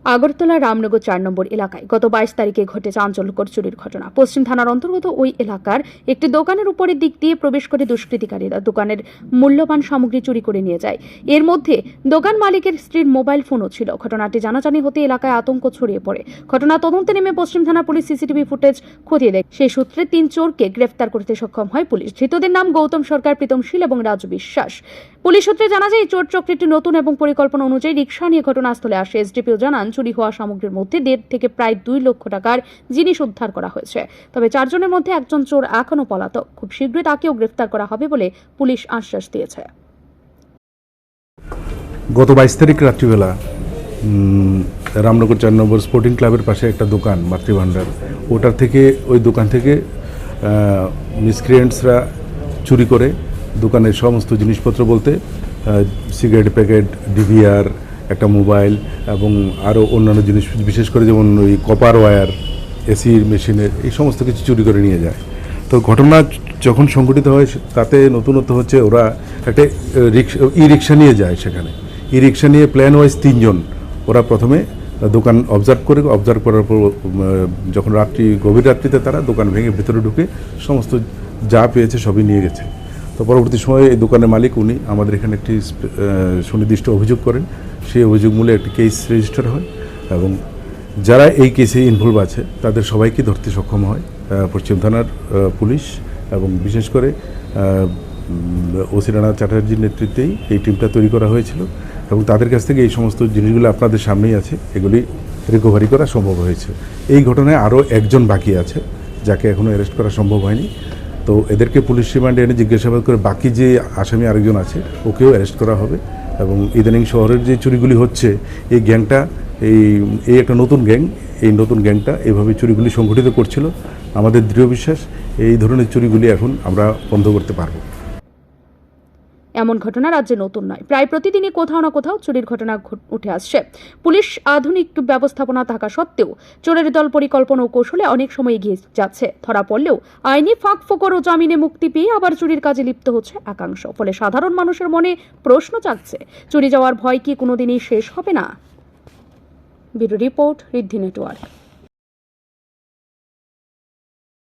আগরতলা রামনগর ৪ নম্বর এলাকায় গত ২২ তারিখে ঘটে চাঞ্চল্যকর চুরির ঘটনা। পশ্চিম থানার অন্তর্গত ওই এলাকার একটি দোকানের উপরের দিক দিয়ে প্রবেশ করে দুষ্কৃতিকারীরা দোকানের মূল্যবান সামগ্রী চুরি করে নিয়ে যায়। এর মধ্যে দোকান মালিকের স্ত্রীর মোবাইল ফোনও ছিল। ঘটনাটি জানাজানি হতে এলাকায় আতঙ্ক ছড়িয়ে পড়ে। ঘটনা তদন্তে নেমে পশ্চিম থানা পুলিশ সিসিটিভি ফুটেজ খতিয়ে দেখে সেই সূত্রে ৩ চোরকে গ্রেফতার করতে সক্ষম হয় পুলিশ। ধৃতদের নাম গৌতম সরকার, প্রীতম শীল এবং রাজু বিশ্বাস। পুলিশ সূত্রে জানা যায় চোর চক্রটি নতুন এবং পরিকল্পনা অনুযায়ী রিকশা নিয়ে ঘটনাস্থলে আসে। এসডিপিও জানান চুরি হওয়া সামগ্রীর মধ্যে ১.৫ থেকে প্রায় ২ লক্ষ টাকার জিনিস উদ্ধার করা হয়েছে। তবে ৪ জনের মধ্যে একজন চোর এখনো পলাতক। খুব শীঘ্রই তাকেও গ্রেফতার করা হবে বলে পুলিশ আশ্বাস দিয়েছে। গত ২২ তারিখ রাত্রিবেলা রামনগর ৪ নম্বর স্পোর্টিং ক্লাবের পাশে একটা দোকান মাতৃভাণ্ডার, ওই দোকান থেকে মিসক্রিয়েন্টসরা চুরি করে দোকানের সমস্ত জিনিসপত্র বলতে সিগারেট প্যাকেট, ডিভিআর, একটা মোবাইল এবং আরও অন্যান্য জিনিস, বিশেষ করে যেমন ওই কপার ওয়্যার, এসি মেশিনের, এই সমস্ত কিছু চুরি করে নিয়ে যায়। তো ঘটনা যখন সংঘটিত হয় তাতে নতুনত্ব হচ্ছে ওরা একটা ই রিক্সা নিয়ে যায়। সেখানে ই রিক্সা নিয়ে প্ল্যান ওয়াইজ ৩ জন ওরা প্রথমে দোকান অবজার্ভ করার পর যখন গভীর রাত্রিতে তারা দোকান ভেঙে ভেতরে ঢুকে সমস্ত যা পেয়েছে সবই নিয়ে গেছে। তো পরবর্তী সময়ে এই দোকানের মালিক উনি আমাদের এখানে একটি সুনির্দিষ্ট অভিযোগ করেন। সেই অভিযোগ মূলে একটি কেস রেজিস্টার হয় এবং যারা এই কেসে ইনভলভ আছে তাদের সবাইকে ধরতে সক্ষম হয় পশ্চিম থানার পুলিশ এবং বিশেষ করে ওসি রানা চ্যাটার্জির নেতৃত্বেই এই টিমটা তৈরি করা হয়েছিল এবং তাদের কাছ থেকে এই সমস্ত জিনিসগুলো আপনাদের সামনেই আছে, এগুলি রিকভারি করা সম্ভব হয়েছে। এই ঘটনায় আরও একজন বাকি আছে যাকে এখনও অ্যারেস্ট করা সম্ভব হয়নি। তো এদেরকে পুলিশ রিমান্ডে এনে জিজ্ঞাসাবাদ করে বাকি যে আসামি আরেকজন আছে ওকেও অ্যারেস্ট করা হবে। এবং ইদানিং শহরের যে চুরিগুলি হচ্ছে এই গ্যাংটা এই একটা নতুন গ্যাং, এই নতুন গ্যাংটা এইভাবে চুরিগুলি সংঘটিত করছিল। আমাদের দৃঢ় বিশ্বাস এই ধরনের চুরিগুলি এখন আমরা বন্ধ করতে পারব। এমন ঘটনা রাজ্যে নতুন নয়, প্রায় প্রতিদিনই কোথাও না কোথাও চুরির ঘটনা উঠে আসছে। পুলিশ আধুনিক ব্যবস্থাপনা থাকা সত্ত্বেও চোরের দল পরিকল্পনা ও কৌশলে অনেক সময় এগিয়ে যাচ্ছে। ধরা পড়লেও আইনি ফাঁক-ফোকর ও জামিনে মুক্তি পেয়ে আবার চুরির কাজে লিপ্ত হচ্ছে একাংশ। ফলে সাধারণ মানুষের মনে প্রশ্ন জাগছে, চুরি যাওয়ার ভয় কি কোনোদিনই শেষ হবে না? ব্যুরো রিপোর্ট, ঋদ্ধি নেটওয়ার্ক।